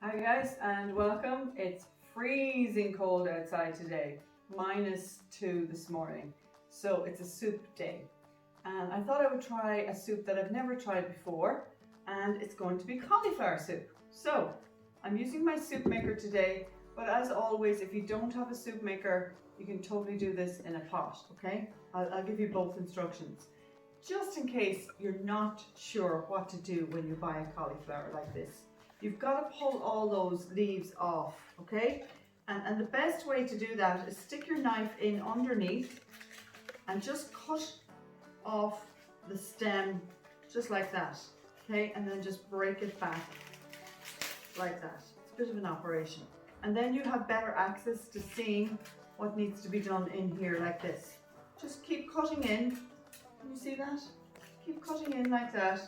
Hi guys and welcome. It's freezing cold outside today, -2 this morning. So it's a soup day. And I thought I would try a soup that I've never tried before, and it's going to be cauliflower soup. So I'm using my soup maker today, but as always, if you don't have a soup maker, you can totally do this in a pot, okay? I'll give you both instructions. Just in case you're not sure what to do when you buy a cauliflower like this. You've got to pull all those leaves off, okay? And the best way to do that is stick your knife in underneath and just cut off the stem just like that, okay? And then just break it back like that. It's a bit of an operation. And then you have better access to seeing what needs to be done in here like this. Just keep cutting in. Can you see that? Keep cutting in like that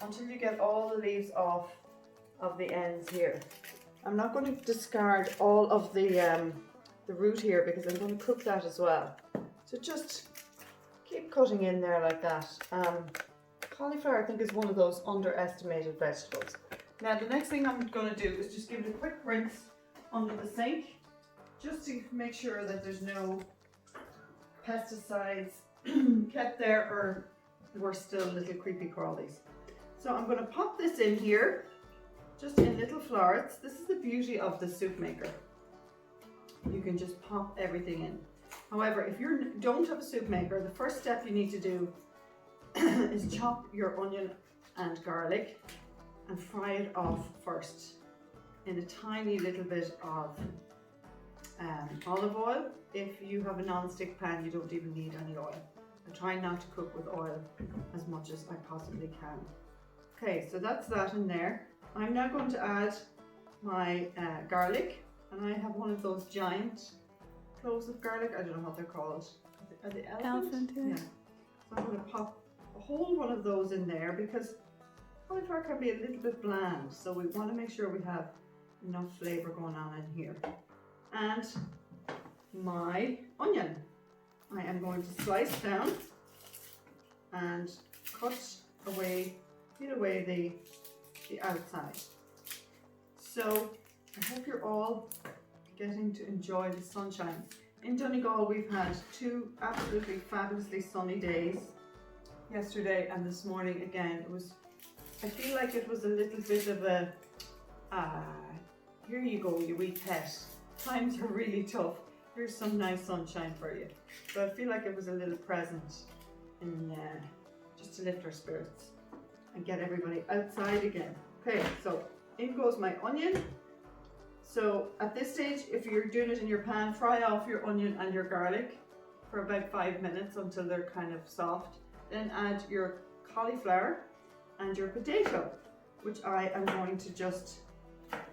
until you get all the leaves off of the ends here. I'm not going to discard all of the root here because I'm going to cook that as well. So just keep cutting in there like that. Cauliflower I think is one of those underestimated vegetables. Now the next thing I'm going to do is just give it a quick rinse under the sink just to make sure that there's no pesticides kept there or we're still little creepy crawlies. So I'm going to pop this in here just in little florets. This is the beauty of the soup maker. You can just pop everything in. However, if you don't have a soup maker, the first step you need to do is chop your onion and garlic and fry it off first in a tiny little bit of olive oil. If you have a non-stick pan, you don't even need any oil. I try not to cook with oil as much as I possibly can. Okay, so that's that in there. I'm now going to add my garlic, and I have one of those giant cloves of garlic. I don't know what they're called. Are they elephant? Yeah. So I'm going to pop a whole one of those in there because cauliflower can be a little bit bland, so we want to make sure we have enough flavour going on in here. And my onion. I am going to slice down and peel away the outside. So I hope you're all getting to enjoy the sunshine. In Donegal we've had 2 absolutely fabulously sunny days. Yesterday and this morning again. I feel like it was a little bit of a, here you go you wee pet. Times are really tough. Here's some nice sunshine for you. So I feel like it was a little present in just to lift our spirits and get everybody outside again. Okay, so in goes my onion. So at this stage, if you're doing it in your pan, fry off your onion and your garlic for about 5 minutes until they're kind of soft. Then add your cauliflower and your potato, which I am going to just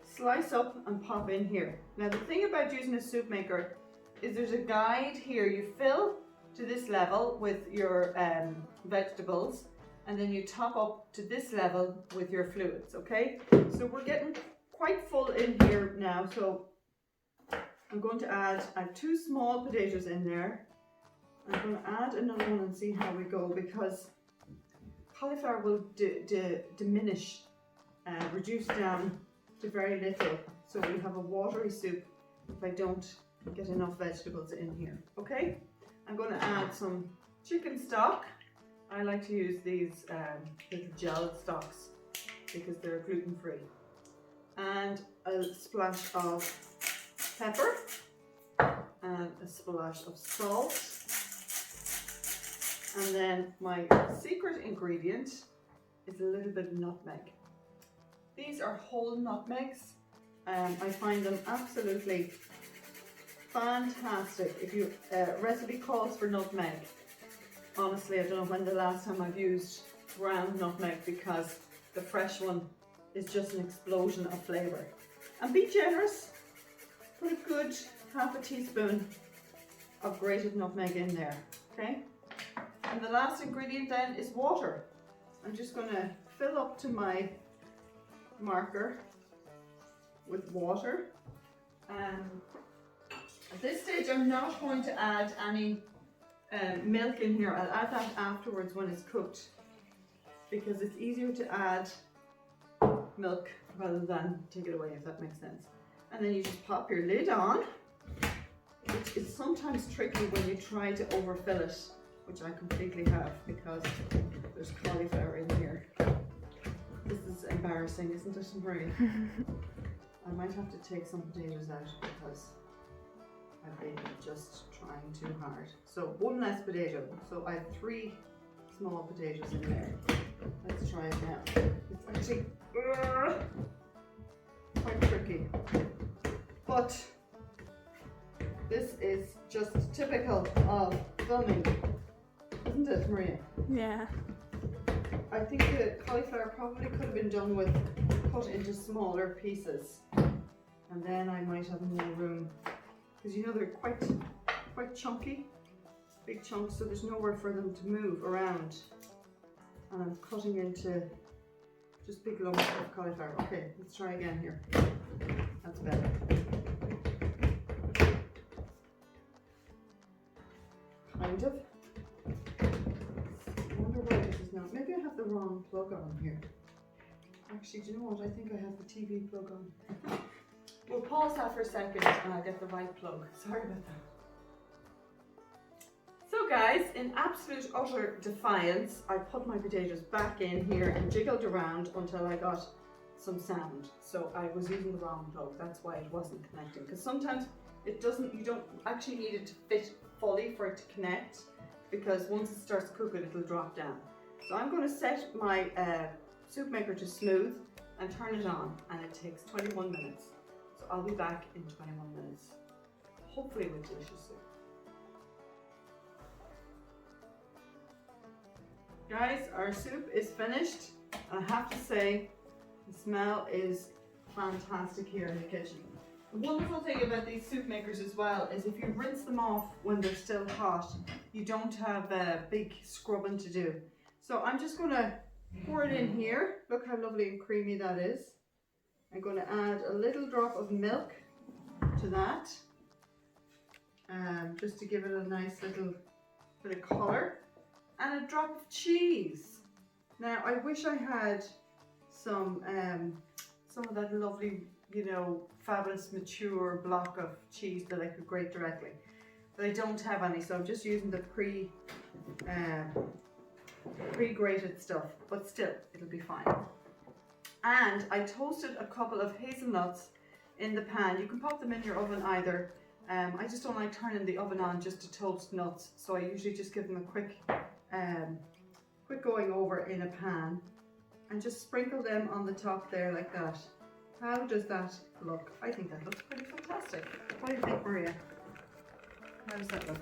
slice up and pop in here. Now the thing about using a soup maker is there's a guide here. You fill to this level with your vegetables, and then you top up to this level with your fluids, okay? So we're getting quite full in here now, so I'm going to add 2 small potatoes in there. I'm going to add another one and see how we go, because cauliflower will diminish, reduce down to very little. So we have a watery soup if I don't get enough vegetables in here, okay? I'm going to add some chicken stock. I like to use these little gel stocks because they're gluten-free. And a splash of pepper and a splash of salt. And then my secret ingredient is a little bit of nutmeg. These are whole nutmegs. I find them absolutely fantastic. If your recipe calls for nutmeg, honestly, I don't know when the last time I've used ground nutmeg, because the fresh one is just an explosion of flavour. And be generous. Put a good half a teaspoon of grated nutmeg in there, okay? And the last ingredient then is water. I'm just going to fill up to my marker with water. At this stage I'm not going to add any milk in here. I'll add that afterwards when it's cooked, because it's easier to add milk rather than take it away, if that makes sense. And then you just pop your lid on, which is sometimes tricky when you try to overfill it, which I completely have because there's cauliflower in here. This is embarrassing, isn't it, Marie? I might have to take some potatoes out because I've been just trying too hard. So one less potato. So I have 3 small potatoes in there. Let's try it now. It's actually quite tricky. But this is just typical of filming, isn't it, Maria? Yeah. I think the cauliflower probably could have been done with cut into smaller pieces, and then I might have more room, because you know they're quite chunky, big chunks, so there's nowhere for them to move around. And I'm cutting into just big lumps of cauliflower. Okay, let's try again here. That's better. Kind of. I wonder why this is not. Maybe I have the wrong plug on here. Actually, do you know what? I think I have the TV plug on. We'll pause that for a second and I'll get the right plug. Sorry about that. So guys, in absolute utter defiance, I put my potatoes back in here and jiggled around until I got some sound. So I was using the wrong plug. That's why it wasn't connecting. Because sometimes it doesn't, you don't actually need it to fit fully for it to connect, because once it starts cooking, it'll drop down. So I'm going to set my soup maker to smooth and turn it on, and it takes 21 minutes. So I'll be back in 21 minutes, hopefully with delicious soup. Guys, our soup is finished, and I have to say the smell is fantastic here in the kitchen. The wonderful thing about these soup makers as well is if you rinse them off when they're still hot, you don't have a big scrubbing to do. So I'm just going to pour it in here. Look how lovely and creamy that is. I'm going to add a little drop of milk to that, just to give it a nice little bit of colour, and a drop of cheese. Now I wish I had some of that lovely, you know, fabulous mature block of cheese that I could grate directly, but I don't have any, so I'm just using the pre-grated stuff, but still it'll be fine. And I toasted a couple of hazelnuts in the pan. You can pop them in your oven either. I just don't like turning the oven on just to toast nuts, so I usually just give them a quick going over in a pan and just sprinkle them on the top there like that. How does that look? I think that looks pretty fantastic. What do you think, Maria? How does that look?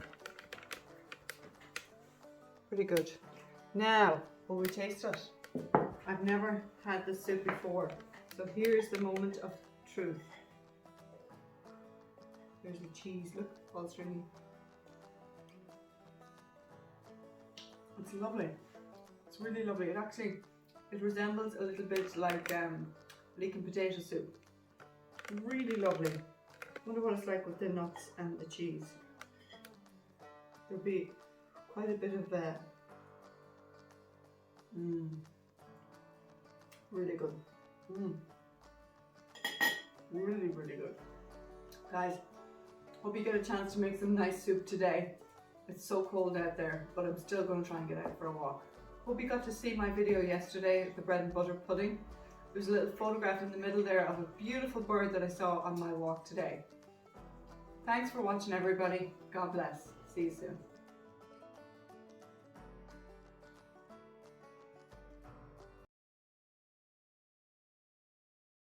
Pretty good. Now, will we taste it? I've never had this soup before, so here's the moment of truth. There's the cheese, look, all stringy. It's lovely. It's really lovely. It resembles a little bit like leek and potato soup. Really lovely. Wonder what it's like with the nuts and the cheese. There'll be quite a bit of really good. Really, really good. Guys, hope you get a chance to make some nice soup today. It's so cold out there, but I'm still going to try and get out for a walk. Hope you got to see my video yesterday, the bread and butter pudding. There's a little photograph in the middle there of a beautiful bird that I saw on my walk today. Thanks for watching, everybody. God bless. See you soon.